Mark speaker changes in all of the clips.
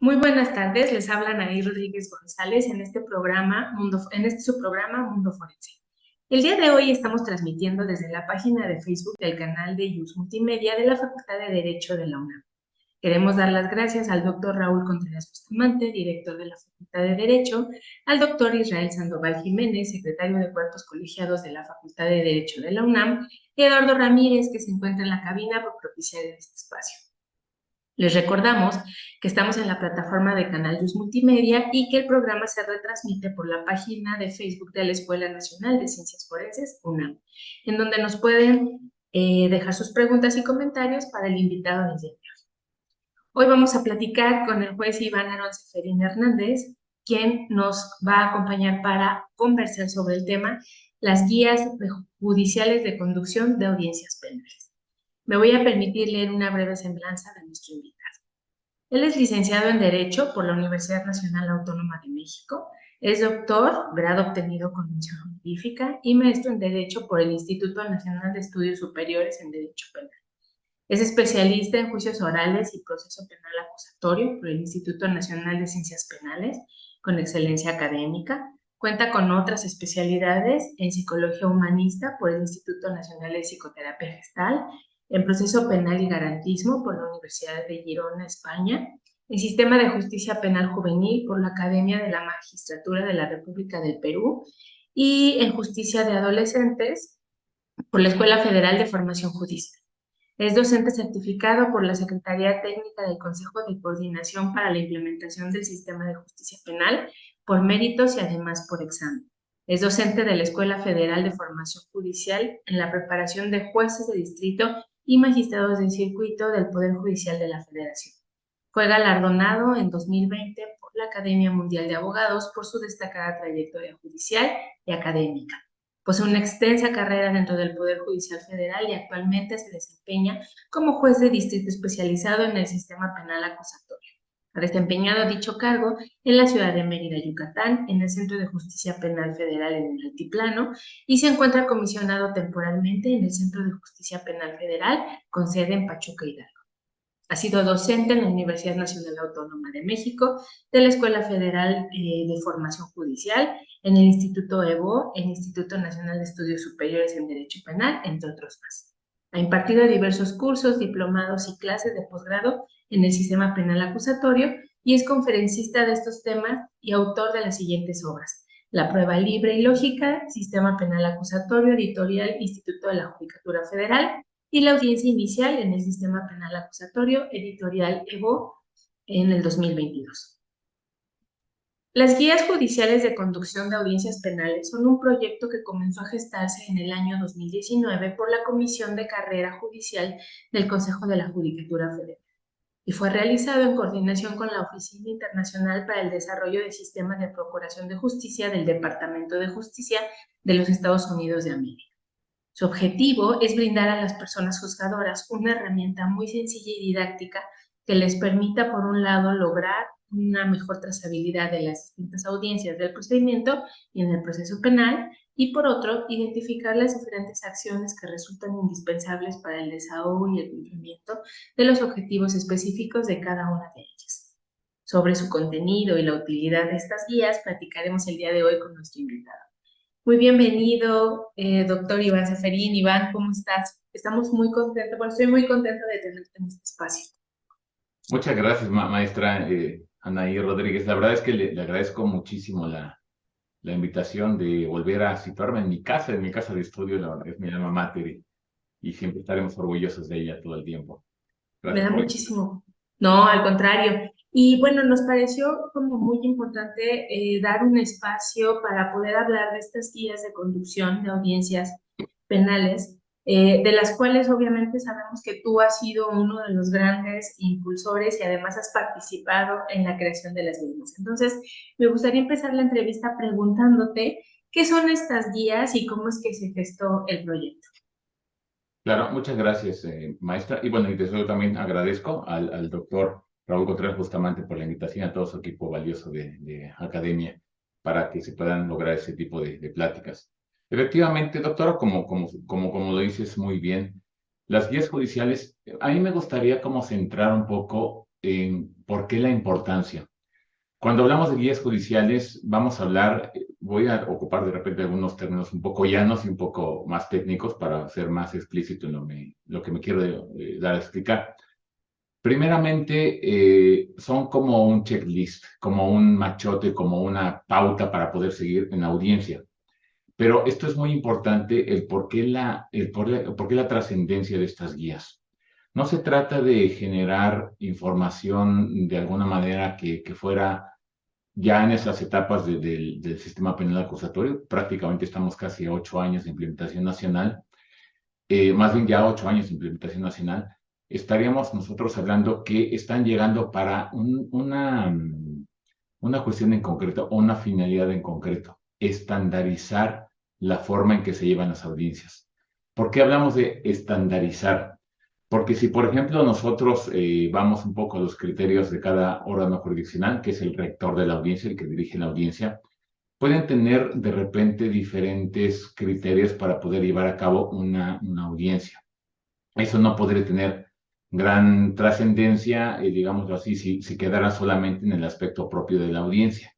Speaker 1: Muy buenas tardes, les habla Anaí Rodríguez González en este programa, en este su programa Mundo Forense. El día de hoy estamos transmitiendo desde la página de Facebook del canal de Yus Multimedia de la Facultad de Derecho de la UNAM. Queremos dar las gracias al doctor Raúl Contreras Bustamante, director de la Facultad de Derecho, al doctor Israel Sandoval Jiménez, secretario de Cuerpos Colegiados de la Facultad de Derecho de la UNAM, y Eduardo Ramírez, que se encuentra en la cabina por propiciar este espacio. Les recordamos que estamos en la plataforma de Canal Yus Multimedia y que el programa se retransmite por la página de Facebook de la Escuela Nacional de Ciencias Forenses, UNAM, en donde nos pueden dejar sus preguntas y comentarios para el invitado del día de hoy. Hoy vamos a platicar con el juez Iván Aarón Seferín Hernández, quien nos va a acompañar para conversar sobre el tema las guías judiciales de conducción de audiencias penales. Me voy a permitir leer una breve semblanza de nuestro invitado. Él es licenciado en Derecho por la Universidad Nacional Autónoma de México, es doctor, grado obtenido con mención honorífica, y maestro en Derecho por el Instituto Nacional de Estudios Superiores en Derecho Penal. Es especialista en juicios orales y proceso penal acusatorio por el Instituto Nacional de Ciencias Penales, con excelencia académica. Cuenta con otras especialidades en Psicología Humanista por el Instituto Nacional de Psicoterapia Gestal, en Proceso Penal y Garantismo por la Universidad de Girona, España, en Sistema de Justicia Penal Juvenil por la Academia de la Magistratura de la República del Perú y en Justicia de Adolescentes por la Escuela Federal de Formación Judicial. Es docente certificado por la Secretaría Técnica del Consejo de Coordinación para la Implementación del Sistema de Justicia Penal por méritos y además por examen. Es docente de la Escuela Federal de Formación Judicial en la preparación de jueces de distrito y magistrados de circuito del Poder Judicial de la Federación. Fue galardonado en 2020 por la Academia Mundial de Abogados por su destacada trayectoria judicial y académica. Posee una extensa carrera dentro del Poder Judicial Federal y actualmente se desempeña como juez de distrito especializado en el sistema penal acusatorio. Ha desempeñado dicho cargo en la ciudad de Mérida, Yucatán, en el Centro de Justicia Penal Federal en el Altiplano y se encuentra comisionado temporalmente en el Centro de Justicia Penal Federal con sede en Pachuca, Hidalgo. Ha sido docente en la Universidad Nacional Autónoma de México, de la Escuela Federal de Formación Judicial, en el Instituto EBO, el Instituto Nacional de Estudios Superiores en Derecho Penal, entre otros más. Ha impartido diversos cursos, diplomados y clases de posgrado en el sistema penal acusatorio y es conferencista de estos temas y autor de las siguientes obras: La prueba libre y lógica, Sistema Penal Acusatorio, editorial Instituto de la Judicatura Federal, y la audiencia inicial en el sistema penal acusatorio, editorial EBO, en el 2022. Las guías judiciales de conducción de audiencias penales son un proyecto que comenzó a gestarse en el año 2019 por la Comisión de Carrera Judicial del Consejo de la Judicatura Federal y fue realizado en coordinación con la Oficina Internacional para el Desarrollo de Sistemas de Procuración de Justicia del Departamento de Justicia de los Estados Unidos de América. Su objetivo es brindar a las personas juzgadoras una herramienta muy sencilla y didáctica que les permita, por un lado, lograr una mejor trazabilidad de las distintas audiencias del procedimiento y en el proceso penal, y por otro, identificar las diferentes acciones que resultan indispensables para el desahogo y el cumplimiento de los objetivos específicos de cada una de ellas. Sobre su contenido y la utilidad de estas guías platicaremos el día de hoy con nuestro invitado. Muy bienvenido, doctor Iván Seferín. Iván, ¿cómo estás? Estamos muy contentos, bueno, estoy muy contenta de tenerte en este espacio.
Speaker 2: Muchas gracias, maestra Anaí Rodríguez. La verdad es que le agradezco muchísimo la invitación de volver a situarme en mi casa de estudio. La verdad es mi alma mater y siempre estaremos orgullosos de ella todo el tiempo.
Speaker 1: Me
Speaker 2: Gracias
Speaker 1: da
Speaker 2: por la
Speaker 1: muchísimo. No, al contrario. Y bueno, nos pareció como muy importante dar un espacio para poder hablar de estas guías de conducción de audiencias penales, de las cuales obviamente sabemos que tú has sido uno de los grandes impulsores y además has participado en la creación de las mismas. Entonces, me gustaría empezar la entrevista preguntándote qué son estas guías y cómo es que se gestó el proyecto.
Speaker 2: Claro, muchas gracias, maestra. Y bueno, y desde luego también agradezco al doctor Raúl Contreras Bustamante por la invitación, a todo su equipo valioso de academia para que se puedan lograr ese tipo de pláticas. Efectivamente, doctora, como lo dices muy bien, las guías judiciales, a mí me gustaría como centrar un poco por qué la importancia. Cuando hablamos de guías judiciales, vamos a hablar, voy a ocupar de repente algunos términos un poco llanos y un poco más técnicos para ser más explícito en lo que me quiero dar a explicar. Primeramente, son como un checklist, como un machote, como una pauta para poder seguir en audiencia. Pero esto es muy importante, el por qué la trascendencia de estas guías. No se trata de generar información de alguna manera que fuera ya en esas etapas del sistema penal acusatorio. Prácticamente estamos casi a 8 años de implementación nacional, más bien ya 8 años de implementación nacional. Estaríamos nosotros hablando que están llegando para una cuestión en concreto o una finalidad en concreto, estandarizar la forma en que se llevan las audiencias. ¿Por qué hablamos de estandarizar? Porque si, por ejemplo, nosotros vamos un poco a los criterios de cada órgano jurisdiccional, que es el rector de la audiencia, el que dirige la audiencia, pueden tener de repente diferentes criterios para poder llevar a cabo una audiencia. Eso no podría tener gran trascendencia, digámoslo así, si quedara solamente en el aspecto propio de la audiencia.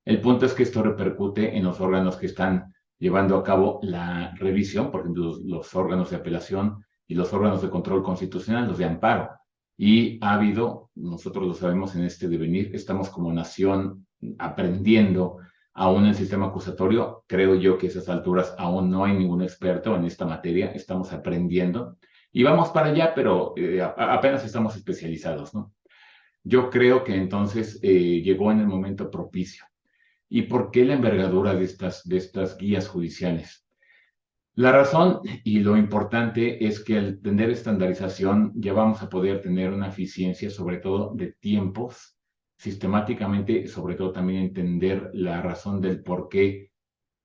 Speaker 2: El punto es que esto repercute en los órganos que están llevando a cabo la revisión, por ejemplo, los órganos de apelación y los órganos de control constitucional, los de amparo. Y ha habido, nosotros lo sabemos en este devenir, estamos como nación aprendiendo aún en el sistema acusatorio. Creo yo que a esas alturas aún no hay ningún experto en esta materia, estamos aprendiendo y vamos para allá, pero apenas estamos especializados, ¿no? Yo creo que entonces llegó en el momento propicio. ¿Y por qué la envergadura de estas guías judiciales? La razón y lo importante es que al tener estandarización ya vamos a poder tener una eficiencia, sobre todo de tiempos, sistemáticamente, sobre todo también entender la razón del por qué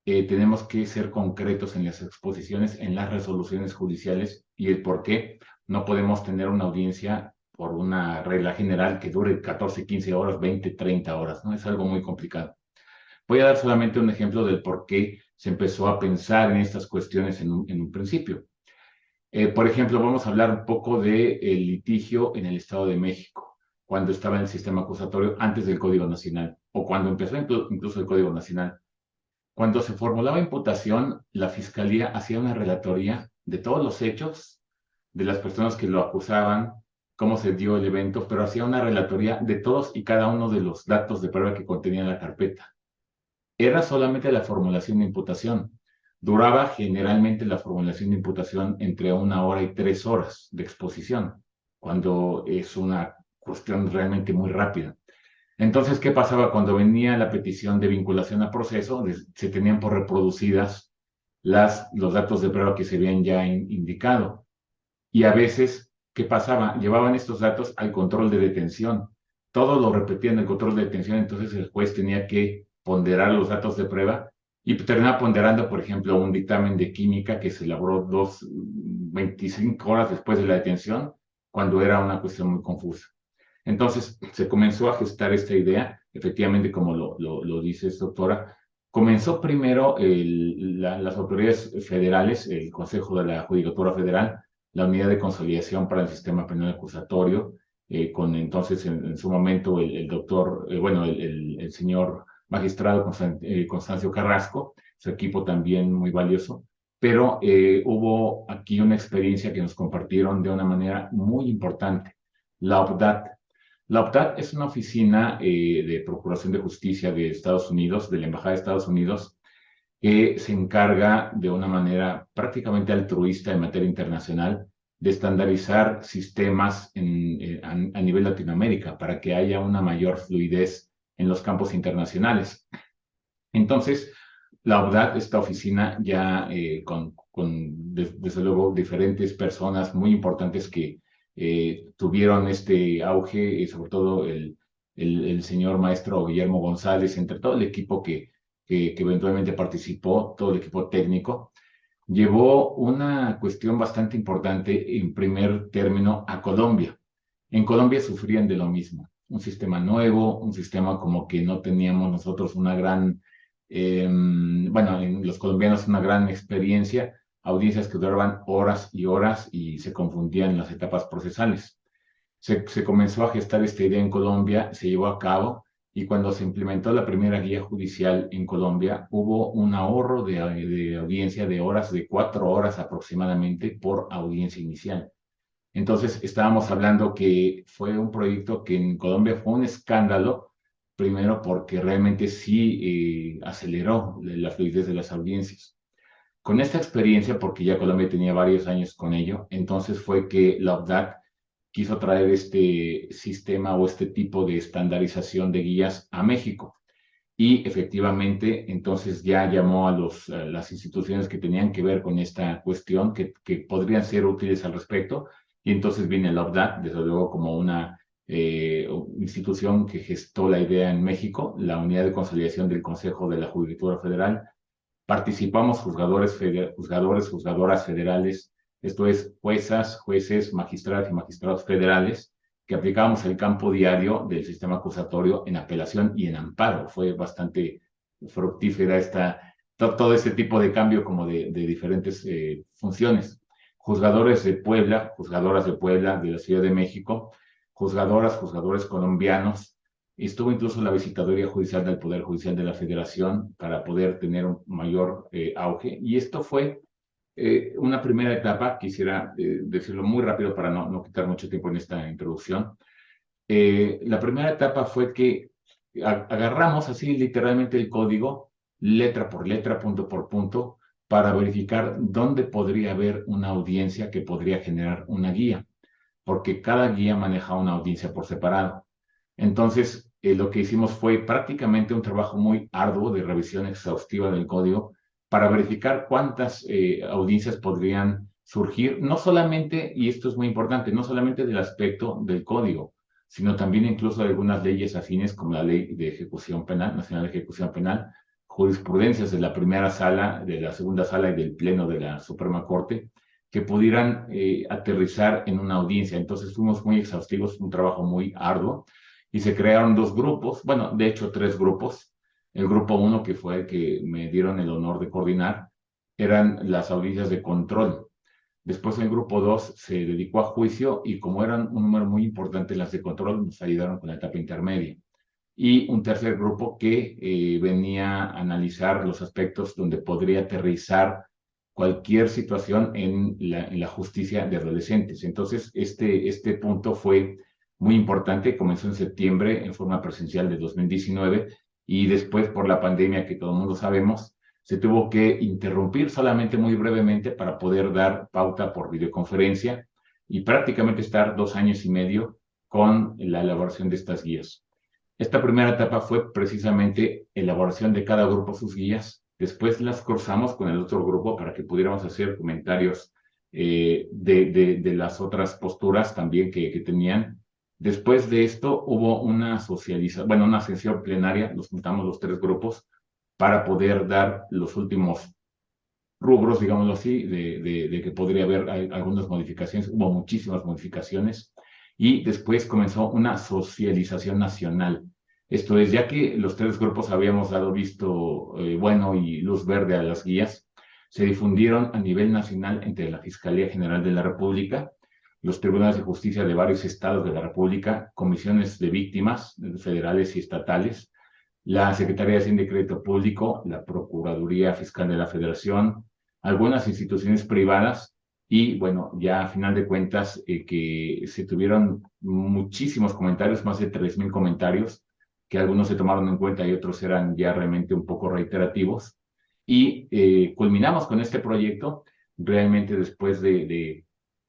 Speaker 2: tenemos que ser concretos en las exposiciones, en las resoluciones judiciales y el por qué no podemos tener una audiencia por una regla general que dure 14, 15 horas, 20, 30 horas, ¿no? Es algo muy complicado. Voy a dar solamente un ejemplo del por qué se empezó a pensar en estas cuestiones en un principio. Por ejemplo, vamos a hablar un poco del litigio en el Estado de México, cuando estaba en el sistema acusatorio antes del Código Nacional, o cuando empezó incluso el Código Nacional. Cuando se formulaba imputación, la Fiscalía hacía una relatoría de todos los hechos, de las personas que lo acusaban, cómo se dio el evento, pero hacía una relatoría de todos y cada uno de los datos de prueba que contenía la carpeta. Era solamente la formulación de imputación. Duraba generalmente la formulación de imputación entre 1 hora y 3 horas de exposición, cuando es una cuestión realmente muy rápida. Entonces, ¿qué pasaba cuando venía la petición de vinculación a proceso? Se tenían por reproducidas los datos de prueba que se habían ya indicado. Y a veces, ¿qué pasaba? Llevaban estos datos al control de detención. Todo lo repetían en el control de detención, entonces el juez tenía que ponderar los datos de prueba y terminaba ponderando, por ejemplo, un dictamen de química que se elaboró 25 horas después de la detención, cuando era una cuestión muy confusa. Entonces se comenzó a gestar esta idea, efectivamente, como lo dices, doctora. Comenzó primero las autoridades federales, el Consejo de la Judicatura Federal, la Unidad de Consolidación para el Sistema Penal Acusatorio, con entonces en su momento el doctor, bueno, el señor magistrado Constancio Carrasco, su equipo también muy valioso, pero hubo aquí una experiencia que nos compartieron de una manera muy importante, la OPDAT. La OPDAT es una oficina de Procuración de Justicia de Estados Unidos, de la Embajada de Estados Unidos, que se encarga de una manera prácticamente altruista en materia internacional de estandarizar sistemas a nivel Latinoamérica para que haya una mayor fluidez en los campos internacionales. Entonces, la OPDAT, esta oficina ya desde luego diferentes personas muy importantes que tuvieron este auge, y sobre todo el señor maestro Guillermo González, entre todo el equipo que eventualmente participó, todo el equipo técnico, llevó una cuestión bastante importante en primer término a Colombia. En Colombia sufrían de lo mismo, un sistema nuevo, un sistema como que no teníamos nosotros una gran, bueno, en los colombianos una gran experiencia, audiencias que duraban horas y horas y se confundían en las etapas procesales. se comenzó a gestar esta idea en Colombia, se llevó a cabo y cuando se implementó la primera guía judicial en Colombia, hubo un ahorro de audiencia de horas, de 4 horas aproximadamente por audiencia inicial. Entonces, estábamos hablando que fue un proyecto que en Colombia fue un escándalo, primero porque realmente sí aceleró la fluidez de las audiencias. Con esta experiencia, porque ya Colombia tenía varios años con ello, entonces fue que la OPDAC quiso traer este sistema o este tipo de estandarización de guías a México. Y efectivamente, entonces ya llamó a las instituciones que tenían que ver con esta cuestión, que podrían ser útiles al respecto, y entonces viene la OPDAC, desde luego como una institución que gestó la idea en México, la Unidad de Consolidación del Consejo de la Judicatura Federal. Participamos juzgadoras federales, esto es, juezas, jueces, magistradas y magistrados federales, que aplicábamos el campo diario del sistema acusatorio en apelación y en amparo. Fue bastante fructífera todo este tipo de cambio como de diferentes funciones. Juzgadoras de Puebla, de la Ciudad de México, juzgadores colombianos. Estuvo incluso la visitaduría judicial del Poder Judicial de la Federación para poder tener un mayor auge. Y esto fue una primera etapa, quisiera decirlo muy rápido para no quitar mucho tiempo en esta introducción. La primera etapa fue que agarramos así literalmente el código, letra por letra, punto por punto, para verificar dónde podría haber una audiencia que podría generar una guía, porque cada guía maneja una audiencia por separado. Entonces, lo que hicimos fue prácticamente un trabajo muy arduo de revisión exhaustiva del código para verificar cuántas audiencias podrían surgir, no solamente, y esto es muy importante, no solamente del aspecto del código, sino también incluso de algunas leyes afines como la Ley de Ejecución Penal, Nacional de Ejecución Penal, jurisprudencias de la primera sala, de la segunda sala y del Pleno de la Suprema Corte, que pudieran aterrizar en una audiencia. Entonces fuimos muy exhaustivos, un trabajo muy arduo, y se crearon 2 grupos, bueno, de hecho 3 grupos. El grupo 1, que fue el que me dieron el honor de coordinar, eran las audiencias de control. Después el grupo 2 se dedicó a juicio y como eran un número muy importante las de control, nos ayudaron con la etapa intermedia. Y un tercer grupo que venía a analizar los aspectos donde podría aterrizar cualquier situación en la justicia de adolescentes. Entonces, este punto fue muy importante, comenzó en septiembre en forma presencial de 2019 y después por la pandemia que todo el mundo sabemos, se tuvo que interrumpir solamente muy brevemente para poder dar pauta por videoconferencia y prácticamente estar 2 años y medio con la elaboración de estas guías. Esta primera etapa fue precisamente elaboración de cada grupo sus guías. Después las cruzamos con el otro grupo para que pudiéramos hacer comentarios de las otras posturas también que tenían. Después de esto hubo una una sesión plenaria, nos juntamos los 3 grupos para poder dar los últimos rubros, digámoslo así, de que podría haber algunas modificaciones. Hubo muchísimas modificaciones y después comenzó una socialización nacional. Esto es, ya que los 3 grupos habíamos dado visto bueno y luz verde a las guías, se difundieron a nivel nacional entre la Fiscalía General de la República, los tribunales de justicia de varios estados de la República, comisiones de víctimas federales y estatales, la Secretaría de Hacienda y Crédito Público, la Procuraduría Fiscal de la Federación, algunas instituciones privadas y bueno, ya a final de cuentas que se tuvieron muchísimos comentarios, más de 3,000 comentarios, que algunos se tomaron en cuenta y otros eran ya realmente un poco reiterativos. Y culminamos con este proyecto realmente después de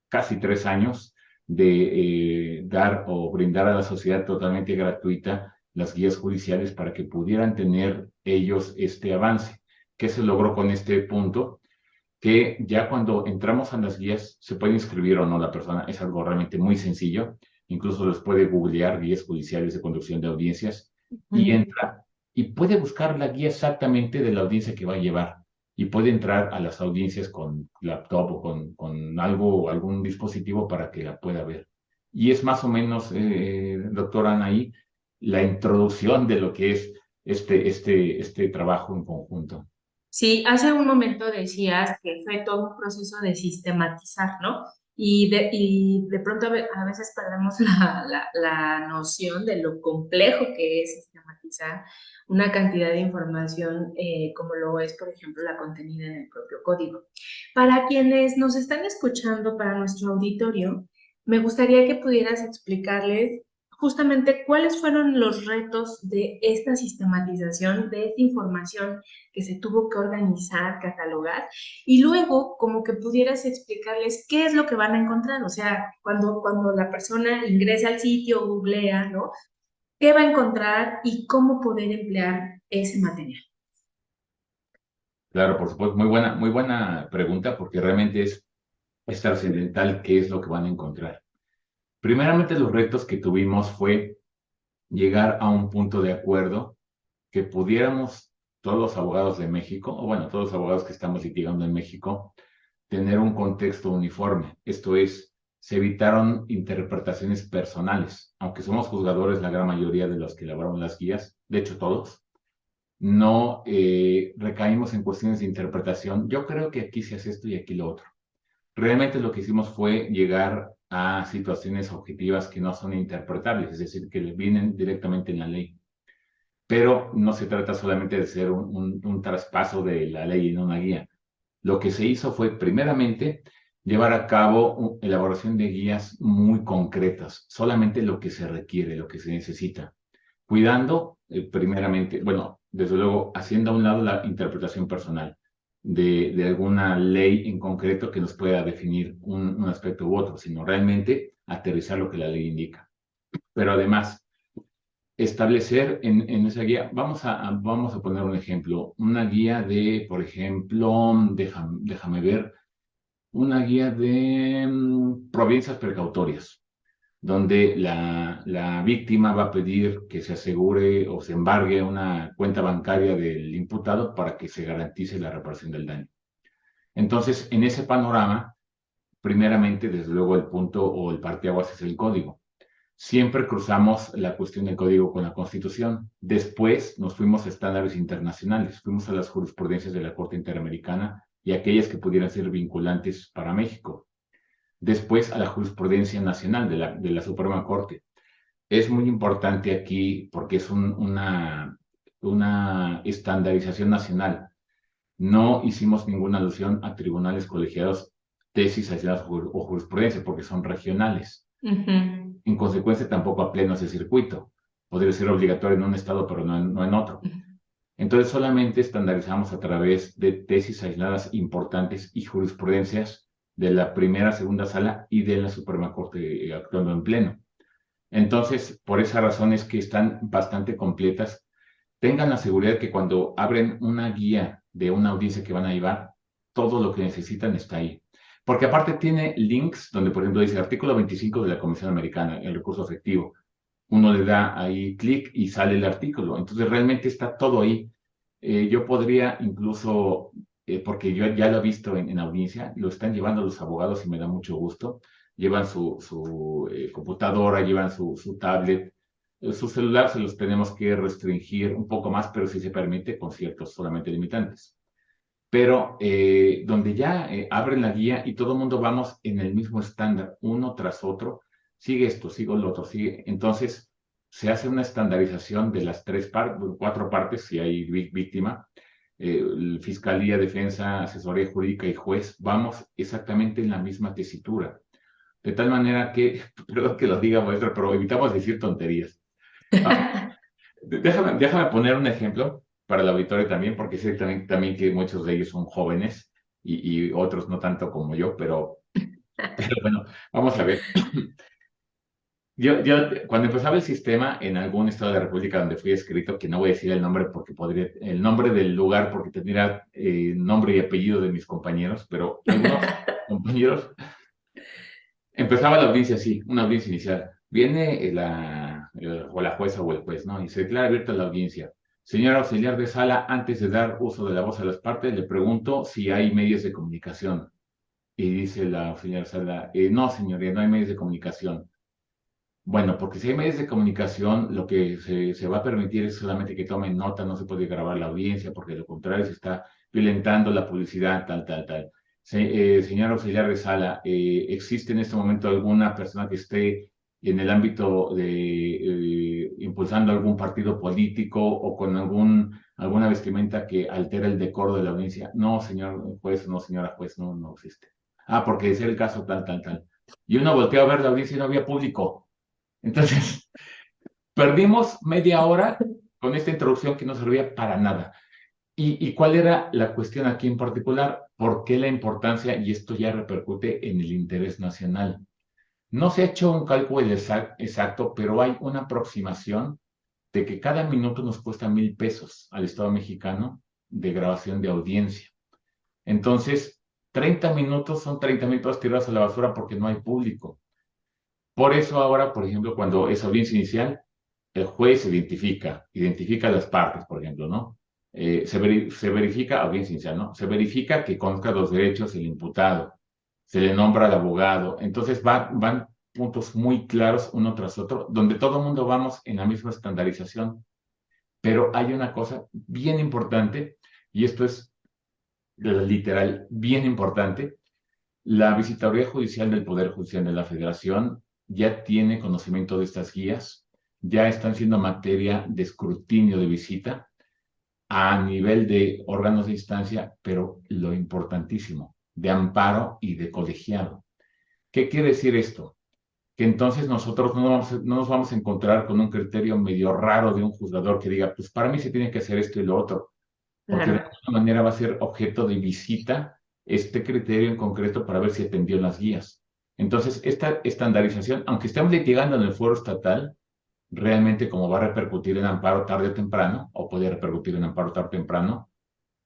Speaker 2: casi 3 años de dar o brindar a la sociedad totalmente gratuita las guías judiciales para que pudieran tener ellos este avance. ¿Qué se logró con este punto? Que ya cuando entramos a las guías se puede inscribir o no la persona, es algo realmente muy sencillo, incluso les puede googlear guías judiciales de conducción de audiencias y entra y puede buscar la guía exactamente de la audiencia que va a llevar y puede entrar a las audiencias con laptop o con algún dispositivo para que la pueda ver. Y es más o menos, doctora Anaí, la introducción de lo que es este trabajo en conjunto.
Speaker 1: Sí, hace un momento decías que fue todo un proceso de sistematizar, ¿no? y de pronto a veces perdemos la noción de lo complejo que es sistematizar una cantidad de información como lo es, por ejemplo, la contenida en el propio código. Para quienes nos están escuchando, para nuestro auditorio, me gustaría que pudieras explicarles justamente cuáles fueron los retos de esta sistematización, de esta información que se tuvo que organizar, catalogar, y luego como que pudieras explicarles qué es lo que van a encontrar. O sea, cuando la persona ingresa al sitio, googlea, ¿no? ¿Qué va a encontrar y cómo poder emplear ese material?
Speaker 2: Claro, por supuesto, muy buena pregunta, porque realmente es trascendental qué es lo que van a encontrar. Primeramente, los retos que tuvimos fue llegar a un punto de acuerdo que pudiéramos todos los abogados de México, o bueno, todos los abogados que estamos litigando en México, tener un contexto uniforme. Esto es, se evitaron interpretaciones personales. Aunque somos juzgadores, la gran mayoría de los que elaboraron las guías, de hecho todos, no recaímos en cuestiones de interpretación. Yo creo que aquí se hace esto y aquí lo otro. Realmente lo que hicimos fue llegar a situaciones objetivas que no son interpretables, es decir, que vienen directamente en la ley. Pero no se trata solamente de ser un traspaso de la ley en una guía. Lo que se hizo fue, primeramente, llevar a cabo elaboración de guías muy concretas, solamente lo que se requiere, lo que se necesita, cuidando, primeramente, bueno, desde luego, haciendo a un lado la interpretación personal de alguna ley en concreto que nos pueda definir un aspecto u otro, sino realmente aterrizar lo que la ley indica. Pero además, establecer en esa guía, vamos a poner un ejemplo, una guía de, por ejemplo, déjame ver, una guía de providencias precautorias, donde la víctima va a pedir que se asegure o se embargue una cuenta bancaria del imputado para que se garantice la reparación del daño. Entonces, en ese panorama, primeramente, desde luego, el punto o el parteaguas es el código. Siempre cruzamos la cuestión del código con la Constitución. Después nos fuimos a estándares internacionales, fuimos a las jurisprudencias de la Corte Interamericana y aquellas que pudieran ser vinculantes para México. Después a la jurisprudencia nacional de la Suprema Corte. Es muy importante aquí porque es una estandarización nacional. No hicimos ninguna alusión a tribunales colegiados, tesis aisladas o jurisprudencia porque son regionales.
Speaker 1: Ujú.
Speaker 2: En consecuencia, tampoco a pleno ese circuito. Podría ser obligatorio en un estado, pero no en otro. Entonces, solamente estandarizamos a través de tesis aisladas importantes y jurisprudencias de la primera, segunda sala y de la Suprema Corte actuando en pleno. Entonces, por esa razón es que están bastante completas. Tengan la seguridad que cuando abren una guía de una audiencia que van a llevar, todo lo que necesitan está ahí. Porque aparte tiene links donde, por ejemplo, dice artículo 25 de la Comisión Americana, el recurso efectivo. Uno le da ahí clic y sale el artículo. Entonces, realmente está todo ahí. Yo podría incluso, porque yo ya lo he visto en audiencia, lo están llevando los abogados y me da mucho gusto. Llevan su computadora, llevan su tablet, su celular se los tenemos que restringir un poco más, pero si se permite con ciertos solamente limitantes. Pero donde ya abren la guía y todo el mundo vamos en el mismo estándar, uno tras otro, sigue esto, sigue lo otro, sigue. Entonces, se hace una estandarización de las cuatro partes, si hay víctima, fiscalía, defensa, asesoría jurídica y juez, vamos exactamente en la misma tesitura. De tal manera que, perdón que lo diga, maestro, pero evitamos decir tonterías. Ah, déjame poner un ejemplo para el auditorio también, porque sé también que muchos de ellos son jóvenes y otros no tanto como yo, pero bueno, vamos a ver. Yo, cuando empezaba el sistema en algún estado de la República donde fui escrito, que no voy a decir el nombre porque podría, el nombre del lugar porque tendría nombre y apellido de mis compañeros, pero algunos compañeros, empezaba la audiencia así, una audiencia inicial. Viene o la jueza o el juez, ¿no? Y se declara abierta la audiencia. Señor auxiliar de sala, antes de dar uso de la voz a las partes, le pregunto si hay medios de comunicación. Y dice la auxiliar de sala, no, señoría, no hay medios de comunicación. Bueno, porque si hay medios de comunicación, lo que se va a permitir es solamente que tomen nota, no se puede grabar la audiencia, porque de lo contrario se está violentando la publicidad, tal, tal, tal. Señor auxiliar de sala, ¿existe en este momento alguna persona que esté en el ámbito de impulsando algún partido político o con alguna vestimenta que altera el decoro de la audiencia? No, señor juez, no, señora juez, no, no existe. Ah, porque ese es el caso tal, tal, tal. Y uno volteó a ver la audiencia y no había público. Entonces, perdimos media hora con esta introducción que no servía para nada. ¿Y cuál era la cuestión aquí en particular? ¿Por qué la importancia? Y esto ya repercute en el interés nacional. No se ha hecho un cálculo exacto, pero hay una aproximación de que cada minuto nos cuesta 1,000 pesos al Estado mexicano de grabación de audiencia. Entonces, 30 minutos son 30,000 pesos tirados a la basura porque no hay público. Por eso ahora, por ejemplo, cuando es audiencia inicial, el juez identifica las partes, por ejemplo, ¿no? Se verifica, audiencia inicial, ¿no? Se verifica que conozca los derechos del imputado, se le nombra al abogado, entonces van puntos muy claros uno tras otro, donde todo el mundo vamos en la misma estandarización, pero hay una cosa bien importante, y esto es literal bien importante, la Visitaduría Judicial del Poder Judicial de la Federación ya tiene conocimiento de estas guías, ya están siendo materia de escrutinio de visita a nivel de órganos de instancia, pero lo importantísimo, de amparo y de colegiado. ¿Qué quiere decir esto? Que entonces nosotros no nos vamos a encontrar con un criterio medio raro de un juzgador que diga, pues para mí se tiene que hacer esto y lo otro, porque de
Speaker 1: Claro.
Speaker 2: alguna manera va a ser objeto de visita este criterio en concreto para ver si atendió las guías. Entonces, esta estandarización, aunque estemos litigando en el foro estatal, realmente como va a repercutir en amparo tarde o temprano, o puede repercutir en amparo tarde o temprano,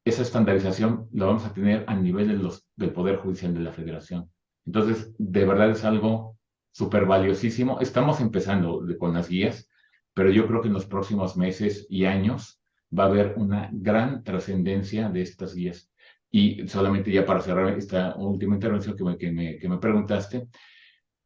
Speaker 2: esa estandarización la vamos a tener a nivel del Poder Judicial de la Federación. Entonces, de verdad es algo súper valiosísimo. Estamos empezando con las guías, pero yo creo que en los próximos meses y años va a haber una gran trascendencia de estas guías. Y solamente ya para cerrar esta última intervención que me preguntaste,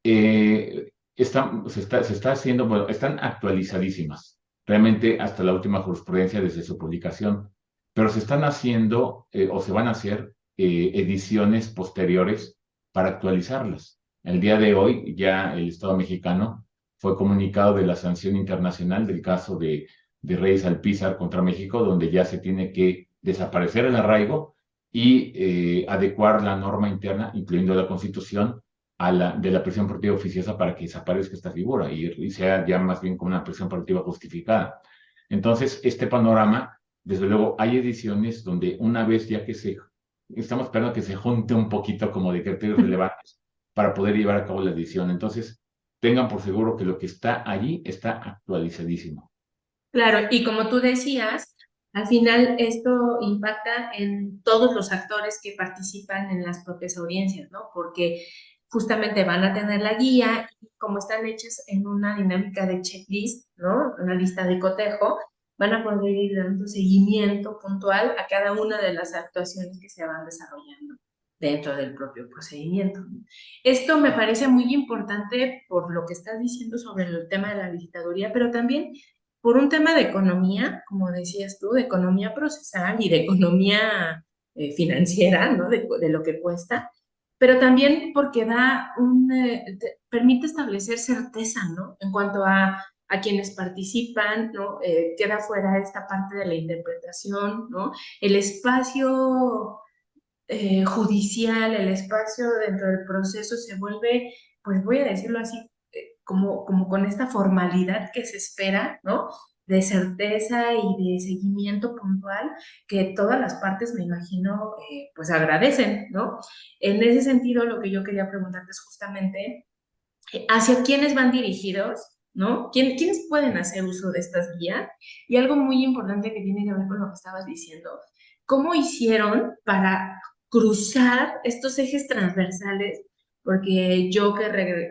Speaker 2: se está haciendo, bueno, están actualizadísimas, realmente hasta la última jurisprudencia desde su publicación, pero se están haciendo o se van a hacer ediciones posteriores para actualizarlas. El día de hoy ya el Estado mexicano fue comunicado de la sanción internacional del caso de Reyes Alpizar contra México, donde ya se tiene que desaparecer el arraigo y adecuar la norma interna, incluyendo la Constitución, de la prisión preventiva oficiosa para que desaparezca esta figura y sea ya más bien como una prisión preventiva justificada. Entonces, este panorama, desde luego, hay ediciones donde una vez ya que estamos esperando que se junte un poquito como de criterios relevantes para poder llevar a cabo la edición. Entonces, tengan por seguro que lo que está allí está actualizadísimo.
Speaker 1: Claro, y como tú decías, al final esto impacta en todos los actores que participan en las propias audiencias, ¿no? Porque justamente van a tener la guía y como están hechas en una dinámica de checklist, ¿no? Una lista de cotejo, van a poder ir dando seguimiento puntual a cada una de las actuaciones que se van desarrollando dentro del propio procedimiento. Esto me parece muy importante por lo que estás diciendo sobre el tema de la visitaduría, pero también por un tema de economía, como decías tú, de economía procesal y de economía financiera, ¿no? De lo que cuesta, pero también porque permite establecer certeza, ¿no? En cuanto a quienes participan, ¿no? Queda fuera esta parte de la interpretación, ¿no? El espacio judicial, el espacio dentro del proceso se vuelve, pues voy a decirlo así, como con esta formalidad que se espera, ¿no? De certeza y de seguimiento puntual que todas las partes, me imagino, pues agradecen, ¿no? En ese sentido, lo que yo quería preguntarte es justamente hacia quiénes van dirigidos, ¿no? ¿Quiénes pueden hacer uso de estas guías? Y algo muy importante que tiene que ver con lo que estabas diciendo, ¿cómo hicieron para cruzar estos ejes transversales? Porque yo que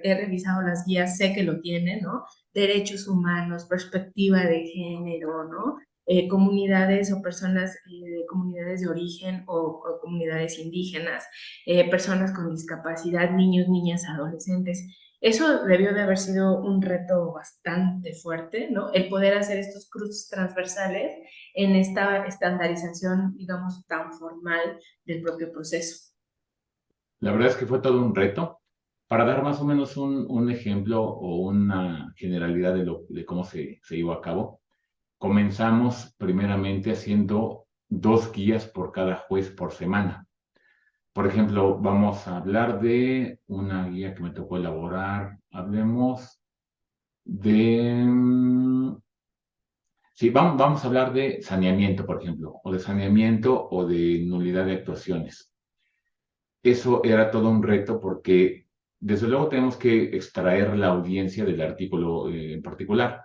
Speaker 1: he revisado las guías sé que lo tienen, ¿no? Derechos humanos, perspectiva de género, ¿no? Comunidades o personas de comunidades de origen o comunidades indígenas, personas con discapacidad, niños, niñas, adolescentes. Eso debió de haber sido un reto bastante fuerte, ¿no? El poder hacer estos cruces transversales en esta estandarización, digamos, tan formal del propio proceso.
Speaker 2: La verdad es que fue todo un reto. Para dar más o menos un ejemplo o una generalidad de cómo se llevó a cabo, comenzamos primeramente haciendo 2 guías por cada juez por semana. Por ejemplo, vamos a hablar de una guía que me tocó elaborar. Hablemos de... Sí, vamos a hablar de saneamiento, por ejemplo, o de saneamiento o de nulidad de actuaciones. Eso era todo un reto porque desde luego tenemos que extraer la audiencia del artículo en particular.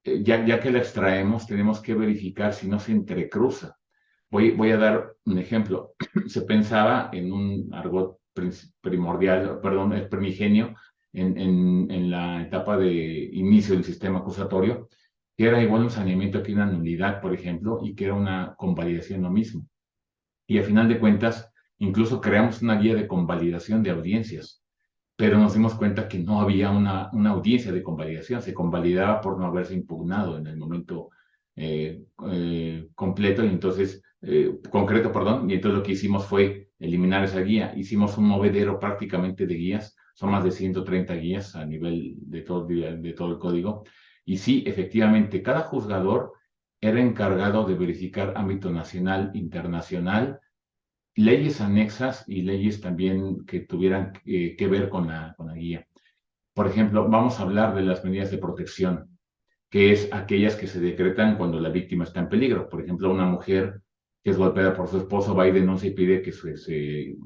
Speaker 2: Ya que la extraemos, tenemos que verificar si no se entrecruza. Voy a dar un ejemplo. Se pensaba en un argot primordial, perdón, primigenio, en la etapa de inicio del sistema acusatorio, que era igual un saneamiento que una nulidad, por ejemplo, y que era una convalidación lo mismo. Y a final de cuentas, incluso creamos una guía de convalidación de audiencias, pero nos dimos cuenta que no había una audiencia de convalidación, se convalidaba por no haberse impugnado en el momento completo y entonces, concreto, perdón, y entonces lo que hicimos fue eliminar esa guía. Hicimos un movedero prácticamente de guías, son más de 130 guías a nivel de todo el código. Y sí, efectivamente, cada juzgador era encargado de verificar ámbito nacional, internacional, leyes anexas y leyes también que tuvieran que ver con la guía. Por ejemplo, vamos a hablar de las medidas de protección, que es aquellas que se decretan cuando la víctima está en peligro. Por ejemplo, una mujer que es golpeada por su esposo va y denuncia y pide que se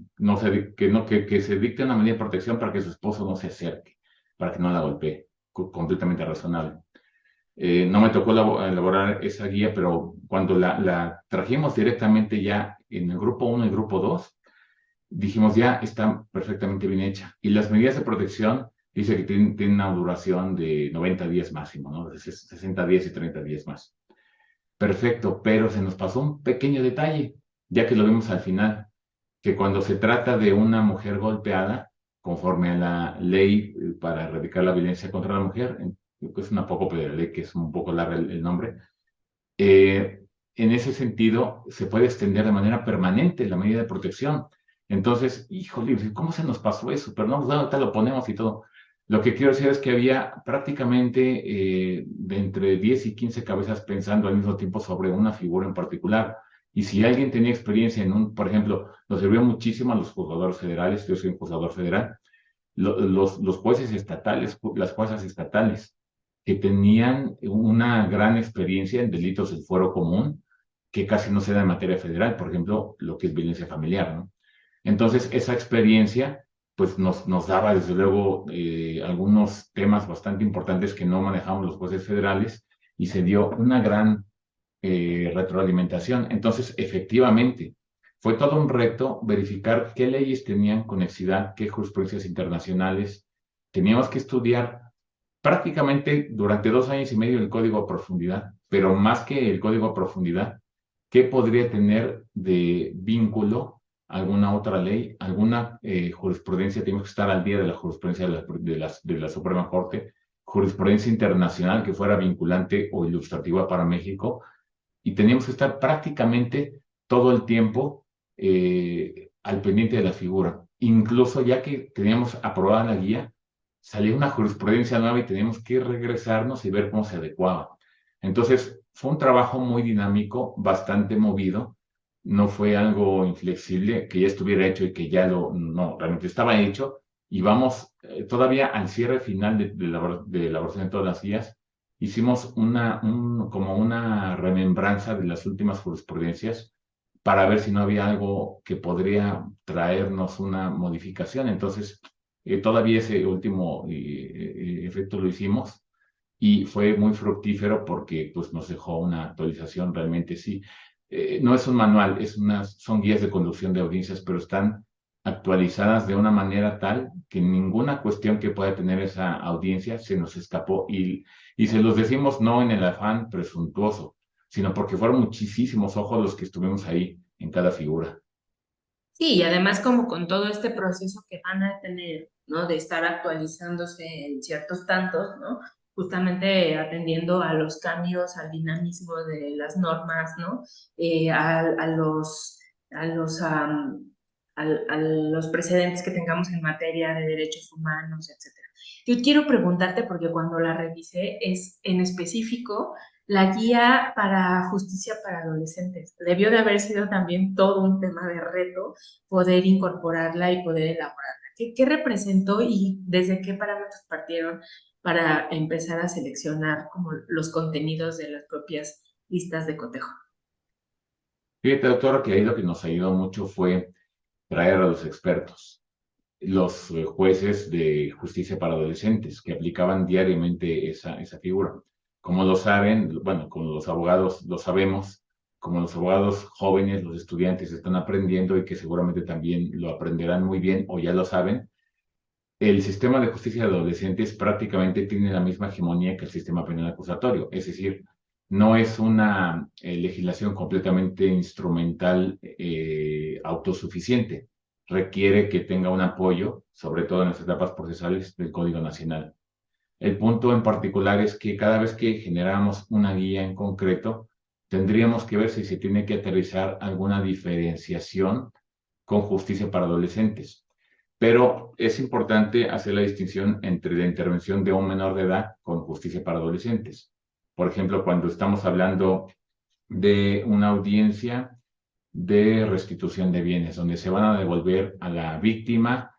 Speaker 2: dicte una medida de protección para que su esposo no se acerque, para que no la golpee. Completamente razonable. No me tocó elaborar esa guía, pero cuando la trajimos directamente ya en el grupo 1 y grupo 2, dijimos ya está perfectamente bien hecha. Y las medidas de protección dice que tienen una duración de 90 días máximo, ¿no? De 60 días y 30 días más. Perfecto, pero se nos pasó un pequeño detalle, ya que lo vimos al final, que cuando se trata de una mujer golpeada, conforme a la ley para erradicar la violencia contra la mujer, es una poco de la ley que es un poco larga el nombre, eh, en ese sentido se puede extender de manera permanente la medida de protección. Entonces, híjole, ¿cómo se nos pasó eso? Pero no, pues, ahorita lo ponemos y todo. Lo que quiero decir es que había prácticamente de entre 10 y 15 cabezas pensando al mismo tiempo sobre una figura en particular. Y si alguien tenía experiencia por ejemplo, nos sirvió muchísimo a los juzgadores federales, yo soy un juzgador federal, los jueces estatales, las juezas estatales, que tenían una gran experiencia en delitos del fuero común, que casi no se da en materia federal, por ejemplo, lo que es violencia familiar, ¿no? Entonces, esa experiencia, pues nos daba, desde luego, algunos temas bastante importantes que no manejamos los jueces federales y se dio una gran retroalimentación. Entonces, efectivamente, fue todo un reto verificar qué leyes tenían conexidad, qué jurisprudencias internacionales. Teníamos que estudiar prácticamente durante 2 años y medio el código a profundidad, pero más que el código a profundidad, ¿qué podría tener de vínculo alguna otra ley, alguna jurisprudencia? Tenemos que estar al día de la jurisprudencia de la Suprema Corte, jurisprudencia internacional que fuera vinculante o ilustrativa para México, y teníamos que estar prácticamente todo el tiempo al pendiente de la figura. Incluso ya que teníamos aprobada la guía, salía una jurisprudencia nueva y teníamos que regresarnos y ver cómo se adecuaba. Entonces, fue un trabajo muy dinámico, bastante movido. No fue algo inflexible, que ya estuviera hecho y que ya no, realmente estaba hecho. Y vamos todavía al cierre final de la elaboración de todas las guías. Hicimos como una remembranza de las últimas jurisprudencias para ver si no había algo que podría traernos una modificación. Entonces, todavía ese último efecto lo hicimos y fue muy fructífero porque pues, nos dejó una actualización realmente, sí. No es un manual, son guías de conducción de audiencias, pero están actualizadas de una manera tal que ninguna cuestión que pueda tener esa audiencia se nos escapó y se los decimos no en el afán presuntuoso, sino porque fueron muchísimos ojos los que estuvimos ahí en cada figura.
Speaker 1: Sí, y además como con todo este proceso que van a tener, ¿no? De estar actualizándose en ciertos tantos, ¿no? Justamente atendiendo a los cambios, al dinamismo de las normas, ¿no? A los a los precedentes que tengamos en materia de derechos humanos, etcétera. Yo quiero preguntarte, porque cuando la revisé es en específico la guía para justicia para adolescentes. Debió de haber sido también todo un tema de reto poder incorporarla y poder elaborarla. ¿Qué representó y desde qué parámetros partieron para empezar a seleccionar como los contenidos de las propias listas de cotejo?
Speaker 2: Fíjate, doctora, que ahí lo que nos ayudó mucho fue traer a los expertos, los jueces de justicia para adolescentes, que aplicaban diariamente esa figura. Como lo saben, bueno, como los abogados lo sabemos, como los abogados jóvenes, los estudiantes están aprendiendo y que seguramente también lo aprenderán muy bien o ya lo saben, el sistema de justicia de adolescentes prácticamente tiene la misma hegemonía que el sistema penal acusatorio, es decir, no es una legislación completamente instrumental autosuficiente. Requiere que tenga un apoyo, sobre todo en las etapas procesales del Código Nacional. El punto en particular es que cada vez que generamos una guía en concreto, tendríamos que ver si se tiene que aterrizar alguna diferenciación con justicia para adolescentes. Pero es importante hacer la distinción entre la intervención de un menor de edad con justicia para adolescentes. Por ejemplo, cuando estamos hablando de una audiencia de restitución de bienes, donde se van a devolver a la víctima,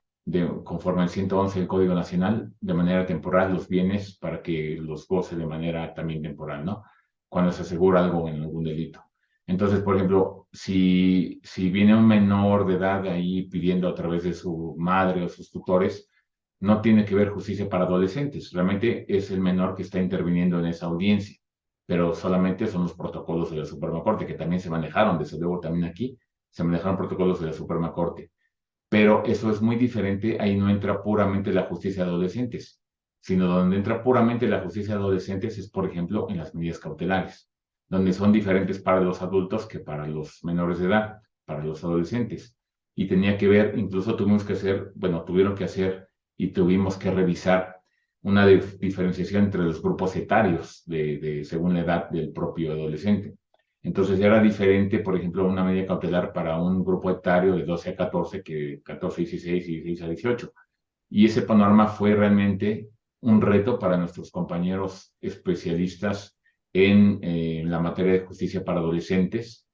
Speaker 2: conforme al 111 del Código Nacional, de manera temporal los bienes para que los goce de manera también temporal, ¿no? Cuando se asegura algo en algún delito. Entonces, por ejemplo, si viene un menor de edad ahí pidiendo a través de su madre o sus tutores, no tiene que ver justicia para adolescentes, realmente es el menor que está interviniendo en esa audiencia, pero solamente son los protocolos de la Suprema Corte, que también se manejaron, desde luego también aquí, se manejaron protocolos de la Suprema Corte. Pero eso es muy diferente, ahí no entra puramente la justicia de adolescentes, sino donde entra puramente la justicia de adolescentes es, por ejemplo, en las medidas cautelares, donde son diferentes para los adultos que para los menores de edad, para los adolescentes. Y tenía que ver, incluso tuvimos que hacer, bueno, tuvieron que hacer y tuvimos que revisar una diferenciación entre los grupos etarios según la edad del propio adolescente. Entonces era diferente, por ejemplo, una medida cautelar para un grupo etario de 12 a 14 que 14 a 16 y 16 a 18. Y ese panorama fue realmente un reto para nuestros compañeros especialistas en la materia de justicia para adolescentes,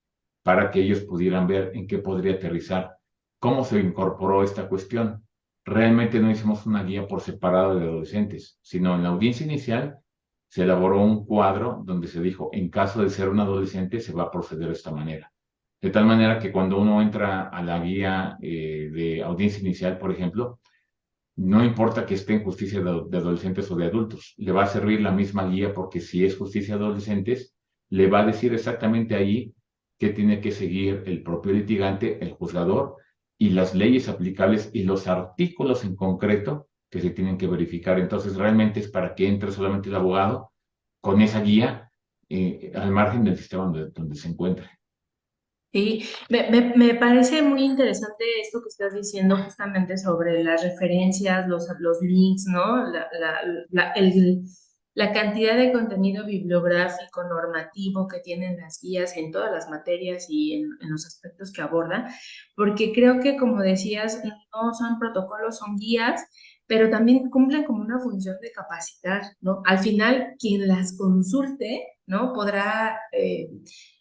Speaker 2: para que ellos pudieran ver en qué podría aterrizar, cómo se incorporó esta cuestión. Realmente no hicimos una guía por separado de adolescentes, sino en la audiencia inicial se elaboró un cuadro donde se dijo, en caso de ser un adolescente, se va a proceder de esta manera. De tal manera que cuando uno entra a la guía de audiencia inicial, por ejemplo, no importa que esté en justicia de adolescentes o de adultos, le va a servir la misma guía porque si es justicia de adolescentes, le va a decir exactamente allí qué tiene que seguir el propio litigante, el juzgador, y las leyes aplicables y los artículos en concreto que se tienen que verificar. Entonces, realmente es para que entre solamente el abogado con esa guía al margen del sistema donde se encuentre.
Speaker 1: Sí, me parece muy interesante esto que estás diciendo justamente sobre las referencias, los links, ¿no? La cantidad de contenido bibliográfico, normativo que tienen las guías en todas las materias y en los aspectos que abordan, porque creo que, como decías, no son protocolos, son guías, pero también cumplen como una función de capacitar, ¿no? Al final, quien las consulte, ¿no? Podrá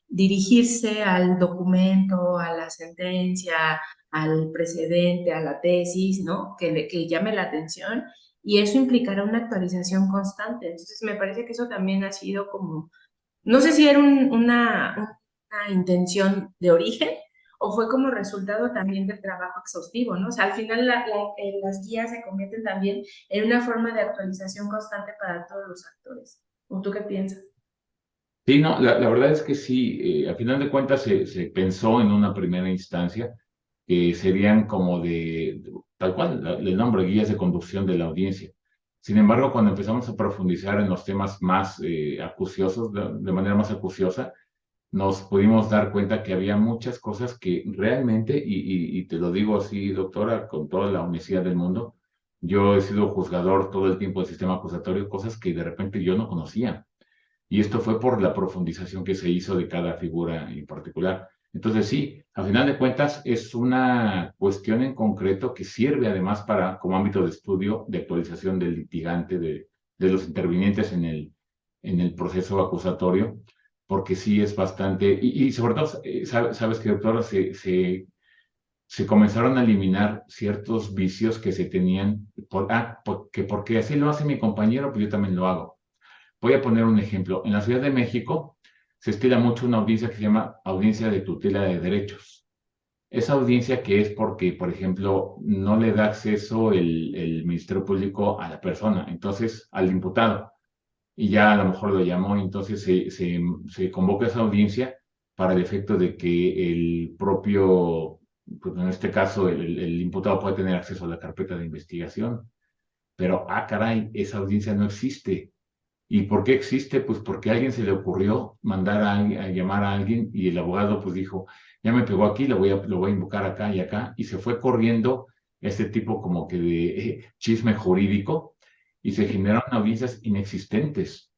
Speaker 1: dirigirse al documento, a la sentencia, al precedente, a la tesis, ¿no? Que llame la atención y eso implicará una actualización constante. Entonces, me parece que eso también ha sido como, no sé si era una intención de origen o fue como resultado también del trabajo exhaustivo, ¿no? O sea, al final las guías se convierten también en una forma de actualización constante para todos los actores. ¿O tú qué piensas?
Speaker 2: Sí, no, la verdad es que sí, a final de cuentas se pensó en una primera instancia que serían como tal cual, el nombre, guías de conducción de la audiencia. Sin embargo, cuando empezamos a profundizar en los temas más acuciosos, de manera más acuciosa, nos pudimos dar cuenta que había muchas cosas que realmente, y te lo digo así, doctora, con toda la honestidad del mundo, yo he sido juzgador todo el tiempo del sistema acusatorio, cosas que de repente yo no conocía. Y esto fue por la profundización que se hizo de cada figura en particular. Entonces sí, a final de cuentas es una cuestión en concreto que sirve además para, como ámbito de estudio, de actualización del litigante, de los intervinientes en el proceso acusatorio, porque sí es bastante, y sobre todo, sabes que, doctora, se comenzaron a eliminar ciertos vicios que se tenían, porque así lo hace mi compañero, pues yo también lo hago. Voy a poner un ejemplo. En la Ciudad de México se estila mucho una audiencia que se llama audiencia de tutela de derechos. Esa audiencia que es porque, por ejemplo, no le da acceso el Ministerio Público a la persona, entonces al imputado, y ya a lo mejor lo llamó, entonces se convoca esa audiencia para el efecto de que el propio, pues en este caso, el imputado puede tener acceso a la carpeta de investigación. Pero, caray, esa audiencia no existe. ¿Y por qué existe? Pues porque a alguien se le ocurrió mandar a llamar a alguien y el abogado pues dijo, ya me pegó aquí, lo voy a invocar acá y acá, y se fue corriendo este tipo como que de chisme jurídico y se generaron audiencias inexistentes.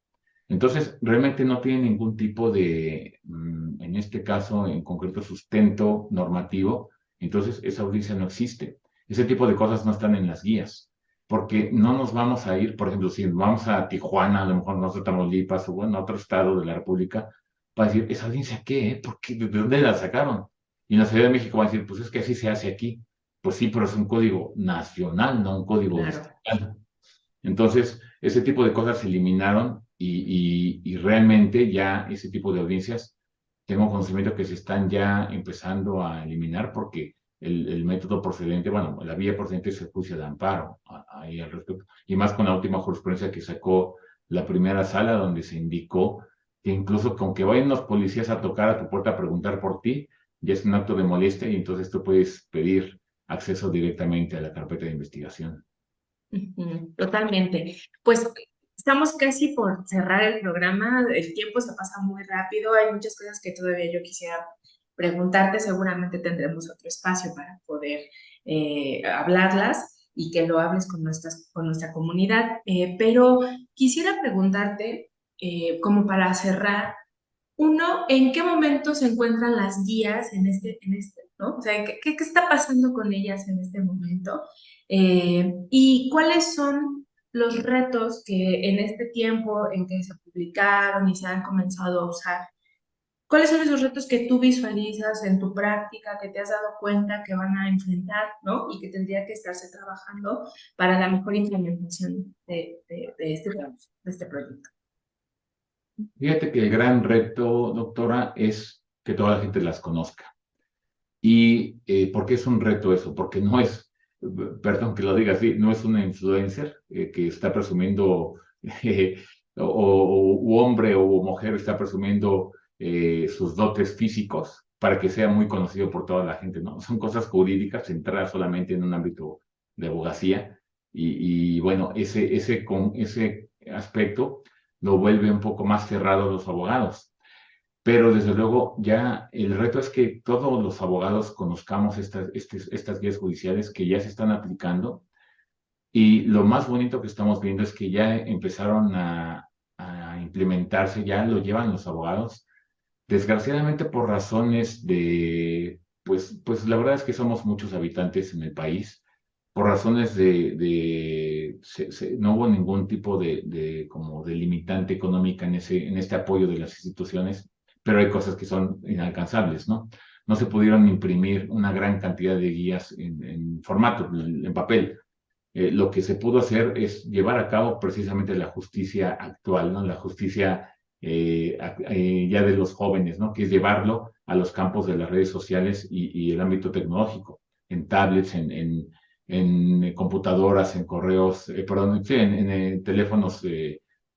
Speaker 2: Entonces, realmente no tiene ningún tipo de, en este caso en concreto, sustento normativo, entonces esa audiencia no existe. Ese tipo de cosas no están en las guías porque no nos vamos a ir, por ejemplo, si vamos a Tijuana, a lo mejor nosotros a Tamaulipas o bueno, a otro estado de la República, va a decir, ¿esa audiencia qué? ¿Por qué? ¿De dónde la sacaron? Y en la Ciudad de México va a decir, pues es que así se hace aquí. Pues sí, pero es un código nacional, no un código
Speaker 1: Claro.
Speaker 2: distrital. Entonces, ese tipo de cosas se eliminaron y realmente ya ese tipo de audiencias, tengo conocimiento que se están ya empezando a eliminar porque el método procedente, bueno, la vía procedente es el juicio de amparo ahí al respecto. Y más con la última jurisprudencia que sacó la primera sala donde se indicó que incluso con que vayan los policías a tocar a tu puerta a preguntar por ti, ya es un acto de molestia y entonces tú puedes pedir acceso directamente a la carpeta de investigación.
Speaker 1: Totalmente. Pues estamos casi por cerrar el programa, el tiempo se pasa muy rápido, hay muchas cosas que todavía yo quisiera preguntarte, seguramente tendremos otro espacio para poder hablarlas y que lo hables con nuestra comunidad, pero quisiera preguntarte, como para cerrar, uno, ¿en qué momento se encuentran las guías ¿no? O sea, ¿qué está pasando con ellas en este momento? ¿Y cuáles son los retos que en este tiempo en que se publicaron y se han comenzado a usar? ¿Cuáles son esos retos que tú visualizas en tu práctica, que te has dado cuenta que van a enfrentar, ¿no? Y que tendría que estarse trabajando para la mejor implementación de este proyecto?
Speaker 2: Fíjate que el gran reto, doctora, es que toda la gente las conozca. ¿Y por qué es un reto eso? Porque no es, perdón que lo diga así, no es una influencer que está presumiendo, o hombre o mujer está presumiendo sus dotes físicos para que sea muy conocido por toda la gente, ¿no? Son cosas jurídicas centradas solamente en un ámbito de abogacía y bueno, ese aspecto lo vuelve un poco más cerrado a los abogados. Pero desde luego ya el reto es que todos los abogados conozcamos estas guías judiciales que ya se están aplicando y lo más bonito que estamos viendo es que ya empezaron a implementarse, ya lo llevan los abogados, desgraciadamente por razones pues la verdad es que somos muchos habitantes en el país, por razones no hubo ningún tipo como de limitante económica en este apoyo de las instituciones, pero hay cosas que son inalcanzables, ¿no? No se pudieron imprimir una gran cantidad de guías en formato, en papel. Lo que se pudo hacer es llevar a cabo precisamente la justicia actual, ¿no? La justicia ya de los jóvenes, ¿no? Que es llevarlo a los campos de las redes sociales y el ámbito tecnológico, en tablets, en computadoras, en correos, perdón, sí, en teléfonos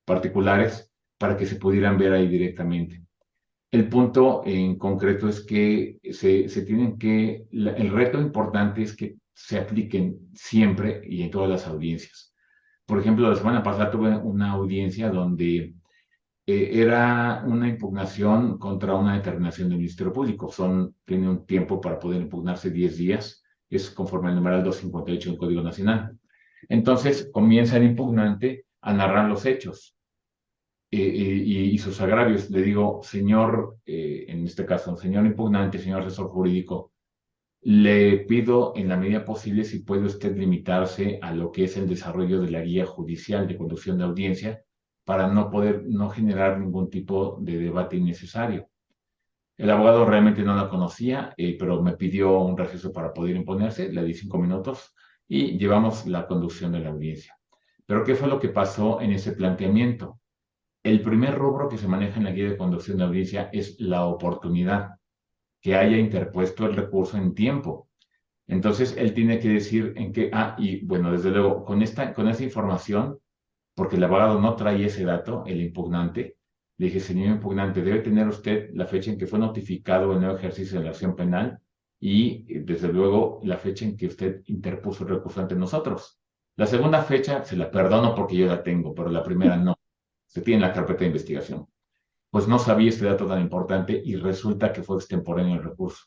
Speaker 2: particulares para que se pudieran ver ahí directamente. El punto en concreto es que el reto importante es que se apliquen siempre y en todas las audiencias. Por ejemplo, la semana pasada tuve una audiencia donde era una impugnación contra una determinación del Ministerio Público. Tiene un tiempo para poder impugnarse 10 días, es conforme al numeral 258 del Código Nacional. Entonces comienza el impugnante a narrar los hechos y sus agravios. Le digo, señor, en este caso, señor impugnante, señor asesor jurídico, le pido en la medida posible si puede usted limitarse a lo que es el desarrollo de la guía judicial de conducción de audiencia para no generar ningún tipo de debate innecesario. El abogado realmente no la conocía, pero me pidió un receso para poder imponerse, le di 5 minutos y llevamos la conducción de la audiencia. Pero ¿qué fue lo que pasó en ese planteamiento? El primer rubro que se maneja en la guía de conducción de audiencia es la oportunidad, que haya interpuesto el recurso en tiempo. Entonces, él tiene que decir en qué, y bueno, desde luego, con esta información, porque el abogado no trae ese dato, el impugnante, le dije, señor impugnante, debe tener usted la fecha en que fue notificado el nuevo ejercicio de la acción penal y, desde luego, la fecha en que usted interpuso el recurso ante nosotros. La segunda fecha se la perdono porque yo la tengo, pero la primera no. Se tiene en la carpeta de investigación. Pues no sabía este dato tan importante y resulta que fue extemporáneo el recurso.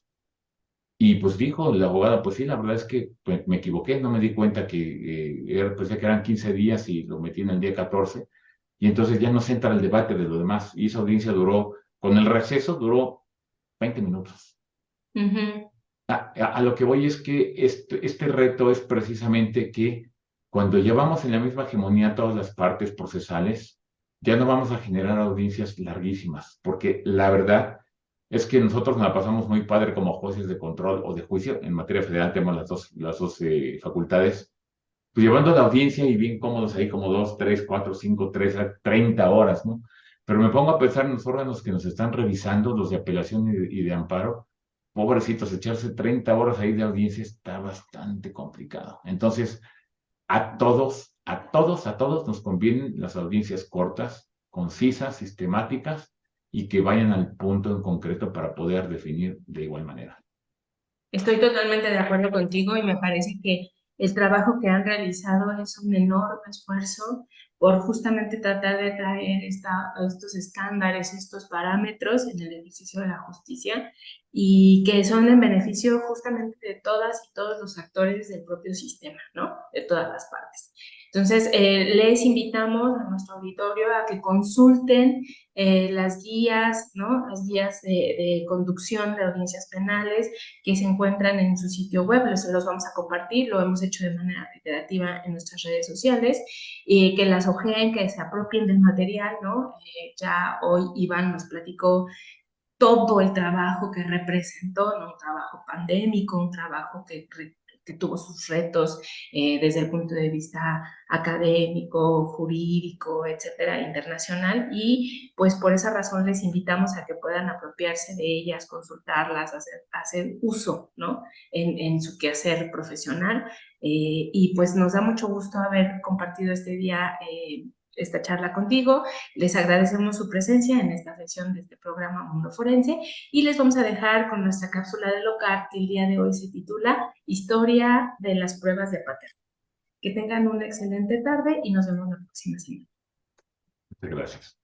Speaker 2: Y pues dijo la abogada, pues sí, la verdad es que pues, me equivoqué, no me di cuenta que pensé que eran 15 días y lo metí en el día 14, y entonces ya no se entra el debate de lo demás, y esa audiencia duró, con el receso duró 20 minutos.
Speaker 1: Ujú.
Speaker 2: A lo que voy es que este reto es precisamente que cuando llevamos en la misma hegemonía todas las partes procesales, ya no vamos a generar audiencias larguísimas, porque la verdad es que nosotros nos la pasamos muy padre como jueces de control o de juicio. En materia federal tenemos las dos facultades, pues llevando la audiencia y bien cómodos ahí como 2, 3, 4, 5, 3, 30 horas, ¿no? Pero me pongo a pensar en los órganos que nos están revisando, los de apelación y de amparo. Pobrecitos, echarse 30 horas ahí de audiencia está bastante complicado. Entonces, a todos nos convienen las audiencias cortas, concisas, sistemáticas y que vayan al punto en concreto para poder definir de igual manera.
Speaker 1: Estoy totalmente de acuerdo contigo y me parece que el trabajo que han realizado es un enorme esfuerzo por justamente tratar de traer estos estándares, estos parámetros en el ejercicio de la justicia y que son en beneficio justamente de todas y todos los actores del propio sistema, ¿no? De todas las partes. Entonces, les invitamos a nuestro auditorio a que consulten las guías, ¿no? Las guías de conducción de audiencias penales que se encuentran en su sitio web, los vamos a compartir, lo hemos hecho de manera reiterativa en nuestras redes sociales, que las ojeen, que se apropien del material, ¿no? Ya hoy Iván nos platicó todo el trabajo que representó, ¿no? Un trabajo pandémico, un trabajo que tuvo sus retos desde el punto de vista académico, jurídico, etcétera, internacional, y pues por esa razón les invitamos a que puedan apropiarse de ellas, consultarlas, hacer uso, ¿no? En su quehacer profesional, y pues nos da mucho gusto haber compartido este día esta charla contigo. Les agradecemos su presencia en esta sesión de este programa Mundo Forense y les vamos a dejar con nuestra cápsula de LOCAT que el día de hoy se titula Historia de las pruebas de paternidad. Que tengan una excelente tarde y nos vemos la próxima semana.
Speaker 2: Muchas gracias.